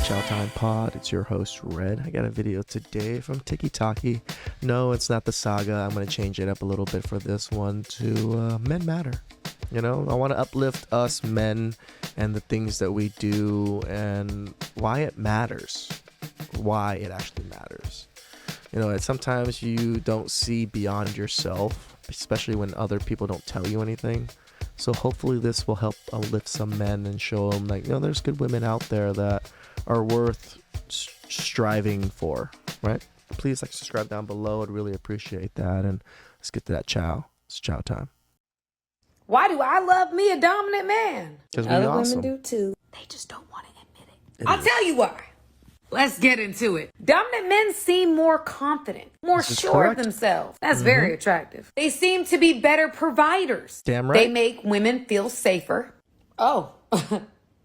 TheChowTimePod. It's your host, Red. I got a video today from Tiki. No, it's not the saga. I'm going to change it up a little bit for this one to Men Matter. You know, I want to uplift us men and the things that we do and why it matters. Why it actually matters. You know, sometimes you don't see beyond yourself, especially when other people don't tell you anything. So hopefully this will help uplift some men and show them, like, you know, there's good women out there that are worth striving for, right? Please subscribe down below. I'd really appreciate that. And let's get to that chow. It's chow time. Why do I love me a dominant man? Because other awesome. women do too. They just don't want to admit it. I'll tell you why. Let's get into it. Dominant men seem more confident, more sure of themselves. That's very attractive. They seem to be better providers. Damn right. They make women feel safer. Oh,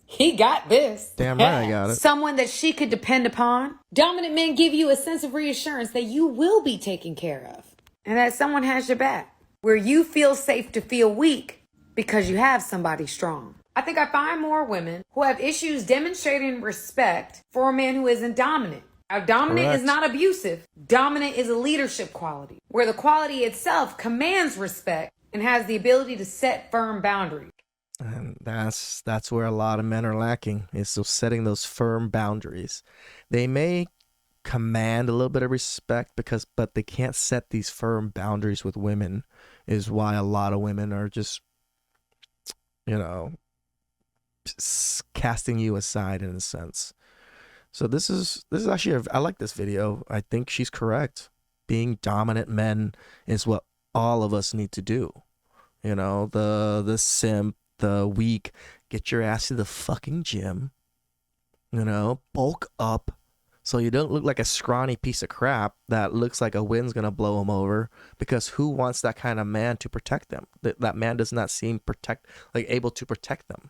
he got this. Damn right, I got it. Someone that she could depend upon. Dominant men give you a sense of reassurance that you will be taken care of and that someone has your back. Where you feel safe to feel weak because you have somebody strong. I think I find more women who have issues demonstrating respect for a man who isn't dominant. Now, dominant is not abusive. Dominant is a leadership quality, where the quality itself commands respect and has the ability to set firm boundaries. And that's where a lot of men are lacking, is so setting those firm boundaries. They may command a little bit of respect but they can't set these firm boundaries with women, is why a lot of women are just, you know, casting you aside in a sense. So this is actually I like this video. I think she's correct. Being dominant men is what all of us need to do. You know, the simp, the weak, get your ass to the fucking gym. You know, bulk up so you don't look like a scrawny piece of crap that looks like a wind's gonna blow him over. Because who wants that kind of man to protect them? That man does not seem able to protect them.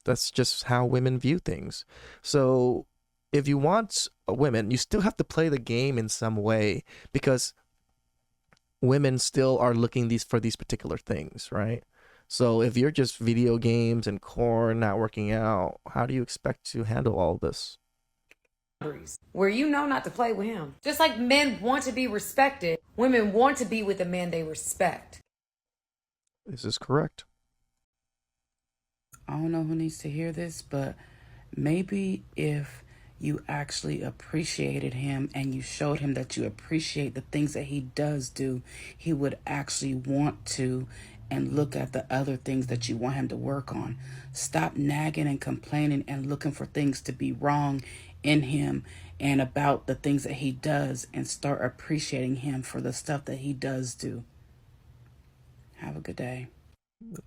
That's just how women view things. So if you want women, you still have to play the game in some way, because women still are looking for these particular things, right? So if you're just video games and corn not working out, how do you expect to handle all this? Where you know not to play with him. Just like men want to be respected, women want to be with a man they respect. This is correct. I don't know who needs to hear this, but maybe if you actually appreciated him and you showed him that you appreciate the things that he does do, he would actually want to and look at the other things that you want him to work on. Stop nagging and complaining and looking for things to be wrong in him and about the things that he does, and start appreciating him for the stuff that he does do. Have a good day.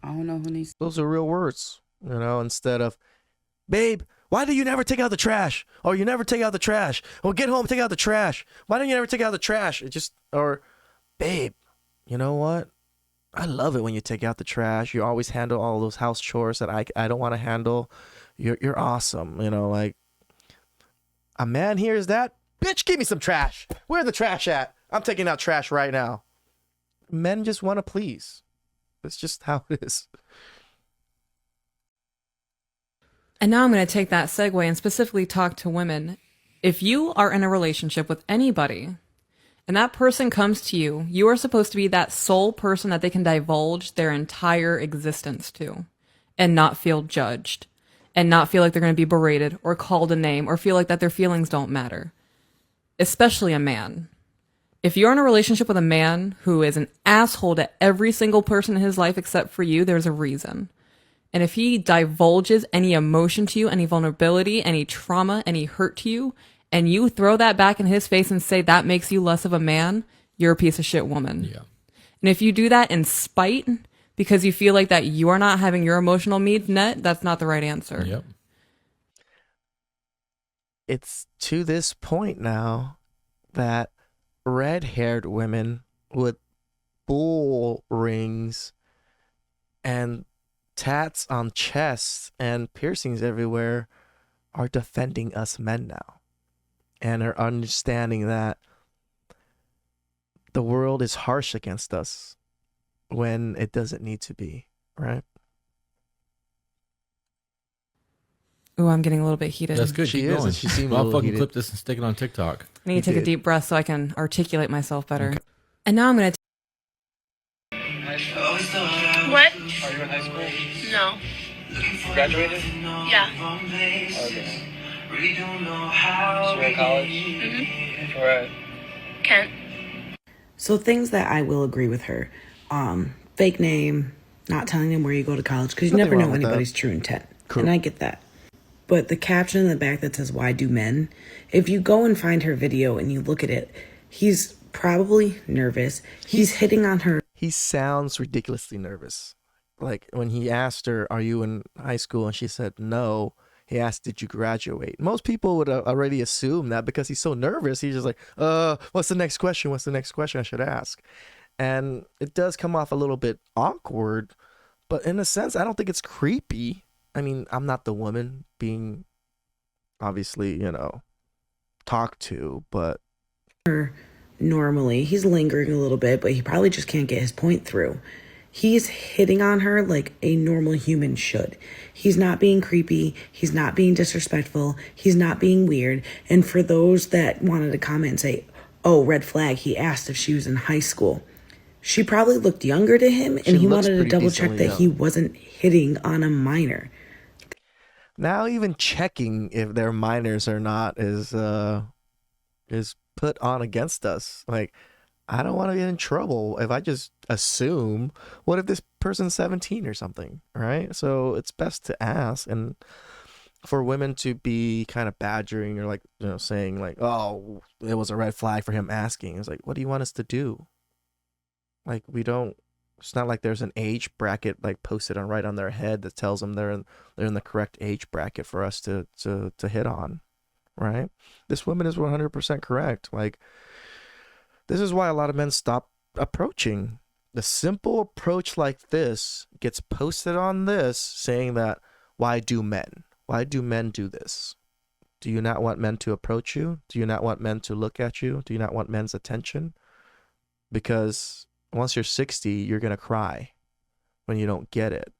I don't know who needs. Those are real words, you know, instead of, babe, why do you never take out the trash? Or you never take out the trash. Or get home, take out the trash. Why don't you never take out the trash? Or, babe, you know what? I love it when you take out the trash. You always handle all those house chores that I don't want to handle. You're awesome. You know, like, a man hears that, bitch, give me some trash. Where's the trash at? I'm taking out trash right now. Men just want to please. That's just how it is. And now I'm going to take that segue and specifically talk to women. If you are in a relationship with anybody and that person comes to you, you are supposed to be that sole person that they can divulge their entire existence to and not feel judged and not feel like they're going to be berated or called a name or feel like that their feelings don't matter, especially a man. If you're in a relationship with a man who is an asshole to every single person in his life except for you, there's a reason. And if he divulges any emotion to you, any vulnerability, any trauma, any hurt to you, and you throw that back in his face and say that makes you less of a man, you're a piece of shit woman. Yeah. And if you do that in spite because you feel like that you are not having your emotional needs met, that's not the right answer. Yep. It's to this point now that red-haired women with bull rings and tats on chests and piercings everywhere are defending us men now, and are understanding that the world is harsh against us when it doesn't need to be, right? Ooh, I'm getting a little bit heated. That's good. She Keep is, going. and she seemed a I'll little fucking heated. clip this and stick it on TikTok. I need to take a deep breath so I can articulate myself better. Okay. And now I'm going to What? Are you in high school? No. You graduated? Yeah. Okay. So you're in college? Mm-hmm. Where at? Kent. So things that I will agree with her. Fake name, not telling them where you go to college, because you Nothing never wrong know with that. anybody's true intent. Cool. And I get that. But the caption in the back that says, "Why do men?" If you go and find her video and you look at it, he's probably nervous. He's hitting on her. He sounds ridiculously nervous. Like when he asked her, "Are you in high school?" and she said no. He asked, "Did you graduate?" Most people would already assume that because he's so nervous. He's just like, what's the next question? What's the next question I should ask?" And it does come off a little bit awkward, but in a sense, I don't think it's creepy. I mean, I'm not the woman being obviously, talked to, but Normally, he's lingering a little bit, but he probably just can't get his point through. He's hitting on her like a normal human should. He's not being creepy. He's not being disrespectful. He's not being weird. And for those that wanted to comment and say, "Oh, red flag," he asked if she was in high school. She probably looked younger to him, and She he looks wanted to pretty double check decently that he wasn't hitting on a minor. now even checking if they're minors or not is put on against us. Like, I don't want to get in trouble if I just assume, what if this person's 17 or something, right? So it's best to ask. And for women to be kind of badgering or like, saying like, "Oh, it was a red flag for him asking." It's like, what do you want us to do? Like, it's not like there's an age bracket like posted right on their head that tells them they're in the correct age bracket for us to hit on, right? This woman is 100% correct. Like, this is why a lot of men stop approaching. The simple approach like this gets posted on this saying that, why do men? Why do men do this? Do you not want men to approach you? Do you not want men to look at you? Do you not want men's attention? Because once you're 60, you're going to cry when you don't get it.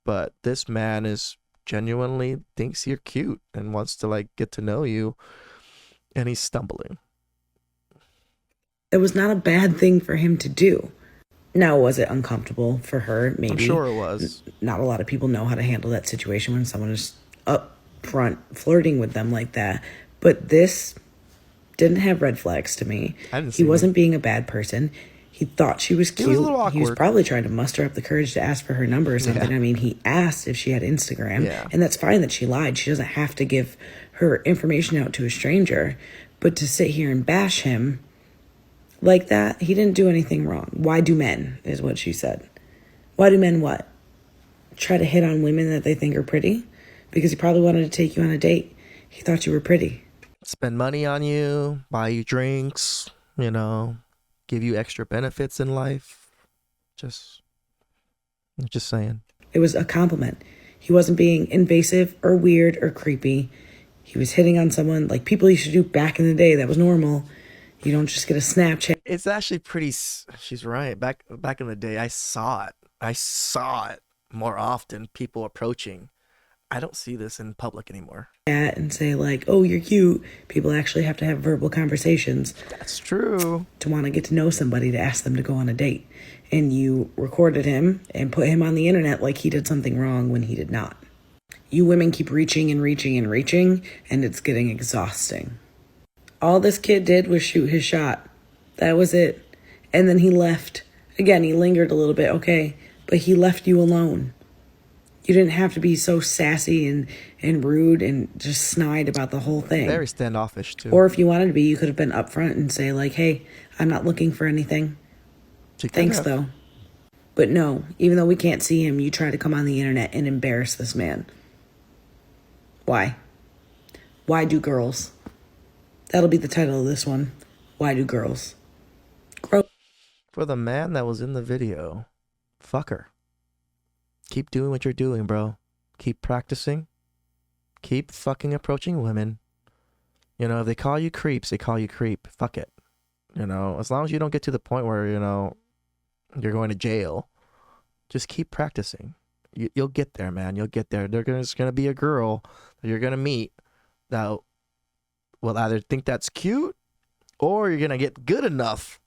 But this man is genuinely thinks you're cute and wants to like get to know you, and he's stumbling. It was not a bad thing for him to do. Now, was it uncomfortable for her? Maybe. I'm sure it was. Not a lot of people know how to handle that situation when someone is up front flirting with them like that. But this didn't have red flags to me. I didn't He see wasn't it. being a bad person. He thought she was cute. He was a little He was awkward. probably trying to muster up the courage to ask for her number or something. Yeah. I mean, he asked if she had Instagram. Yeah. And that's fine that she lied. She doesn't have to give her information out to a stranger. But to sit here and bash him like that, he didn't do anything wrong. Why do men, is what she said. Why do men what? Try to hit on women that they think are pretty? Because he probably wanted to take you on a date. He thought you were pretty. Spend money on you, buy you drinks, give you extra benefits in life. Just saying. It was a compliment. He wasn't being invasive or weird or creepy. He was hitting on someone like people used to do back in the day. That was normal. You don't just get a Snapchat. It's actually she's right. Back in the day, I saw it more often, people approaching. I don't see this in public anymore. And say like, "Oh, you're cute." People actually have to have verbal conversations That's true. to want to get to know somebody, to ask them to go on a date. And you recorded him and put him on the internet like he did something wrong when he did not. You women keep reaching and reaching and reaching, and it's getting exhausting. All this kid did was shoot his shot. That was it. And then he left. Again, he lingered a little bit, okay, but he left you alone. You didn't have to be so sassy and rude and just snide about the whole thing. Very standoffish too. Or if you wanted to be, you could have been upfront and say like, "Hey, I'm not looking for anything. She could Thanks have. though." But no, even though we can't see him, you try to come on the internet and embarrass this man. Why? Why do girls? That'll be the title of this one. Why do girls? Gross. For the man that was in the video, fuck her. Keep doing what you're doing, bro. Keep practicing. Keep fucking approaching women. If they call you creeps, they call you creep. Fuck it. As long as you don't get to the point where, you're going to jail, just keep practicing. You'll get there, man. You'll get there. There's gonna be a girl that you're gonna meet that will either think that's cute, or you're gonna get good enough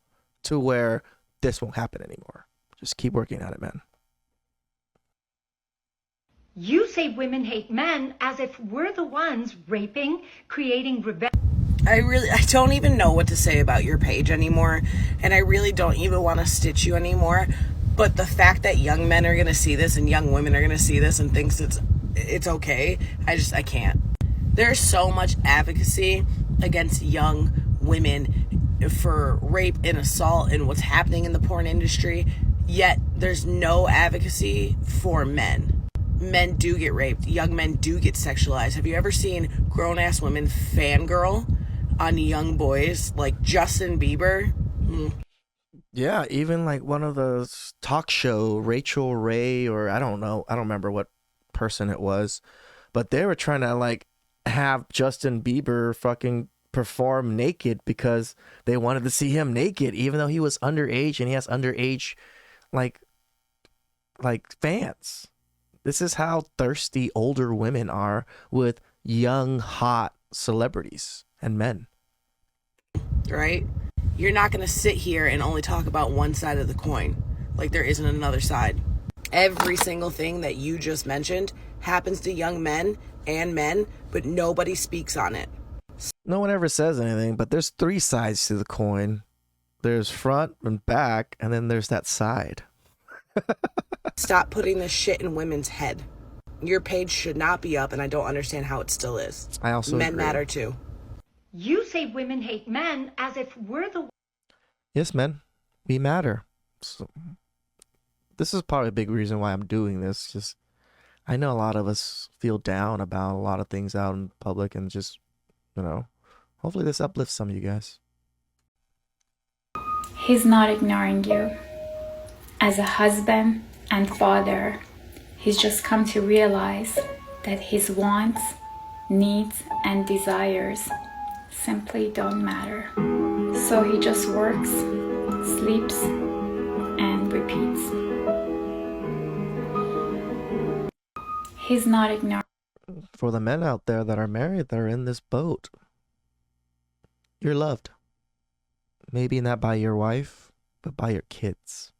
to where this won't happen anymore. Just keep working at it, man. You say women hate men as if we're the ones raping, creating revenge. I don't even know what to say about your page anymore, and I really don't even want to stitch you anymore. But the fact that young men are going to see this and young women are going to see this and thinks it's okay, I can't. There's so much advocacy against young women for rape and assault and what's happening in the porn industry, yet there's no advocacy for men. Men do get raped. Young men do get sexualized. Have you ever seen grown-ass women fangirl on young boys like Justin Bieber? Yeah, even like one of those talk show, Rachel Ray, or I don't know, I don't remember what person it was, but they were trying to like have Justin Bieber fucking perform naked because they wanted to see him naked, even though he was underage and he has underage like fans. This is how thirsty older women are with young, hot celebrities and men. Right? You're not going to sit here and only talk about one side of the coin. Like there isn't another side. Every single thing that you just mentioned happens to young men and men, but nobody speaks on it. No one ever says anything, but there's three sides to the coin. There's front and back, and then there's that side. Stop putting this shit in women's head. Your page should not be up, and I don't understand how it still is. I also Men agree. matter too. You say women hate men as if we're the. Yes, men, we matter. So, this is probably a big reason why I'm doing this. Just, I know a lot of us feel down about a lot of things out in public, and just, hopefully this uplifts some of you guys. He's not ignoring you. As a husband and father, he's just come to realize that his wants, needs, and desires simply don't matter. So he just works, sleeps, and repeats. He's not ignoring. For the men out there that are married, that are in this boat, you're loved. Maybe not by your wife, but by your kids.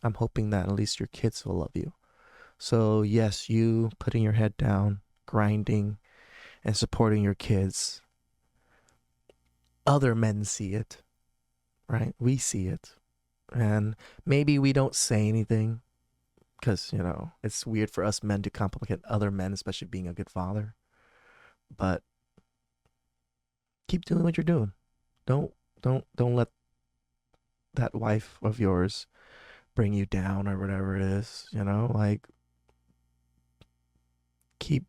I'm hoping that at least your kids will love you. So yes, you putting your head down, grinding, and supporting your kids. Other men see it, right? We see it. And maybe we don't say anything because, it's weird for us men to compliment other men, especially being a good father. But keep doing what you're doing. Don't let that wife of yours bring you down or whatever it is, keep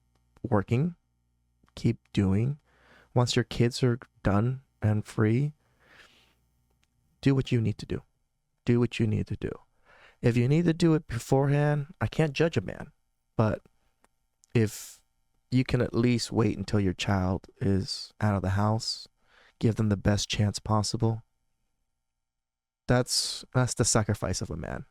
working, keep doing. Once your kids are done and free, do what you need to do. Do what you need to do. If you need to do it beforehand, I can't judge a man, but if you can at least wait until your child is out of the house, give them the best chance possible, that's the sacrifice of a man.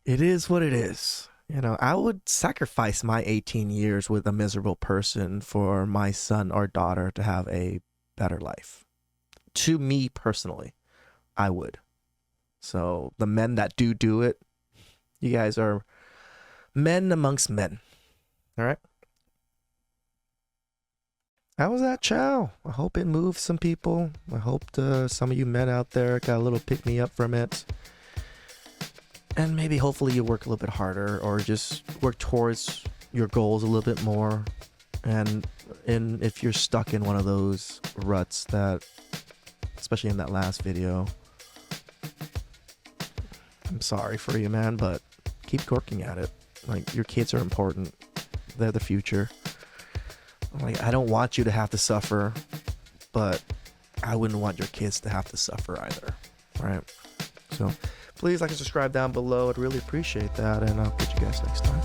It is what it is. I would sacrifice my 18 years with a miserable person for my son or daughter to have a better life. To me personally, I would. So the men that do it, you guys are men amongst men. All right? How was that, Chow? I hope it moved some people. I hope some of you men out there got a little pick-me-up from it. And maybe hopefully you work a little bit harder or just work towards your goals a little bit more. And if you're stuck in one of those ruts that, especially in that last video, I'm sorry for you, man, but keep working at it. Like, your kids are important. They're the future. Like, I don't want you to have to suffer, but I wouldn't want your kids to have to suffer either, right? So please like and subscribe down below. I'd really appreciate that, and I'll catch you guys next time.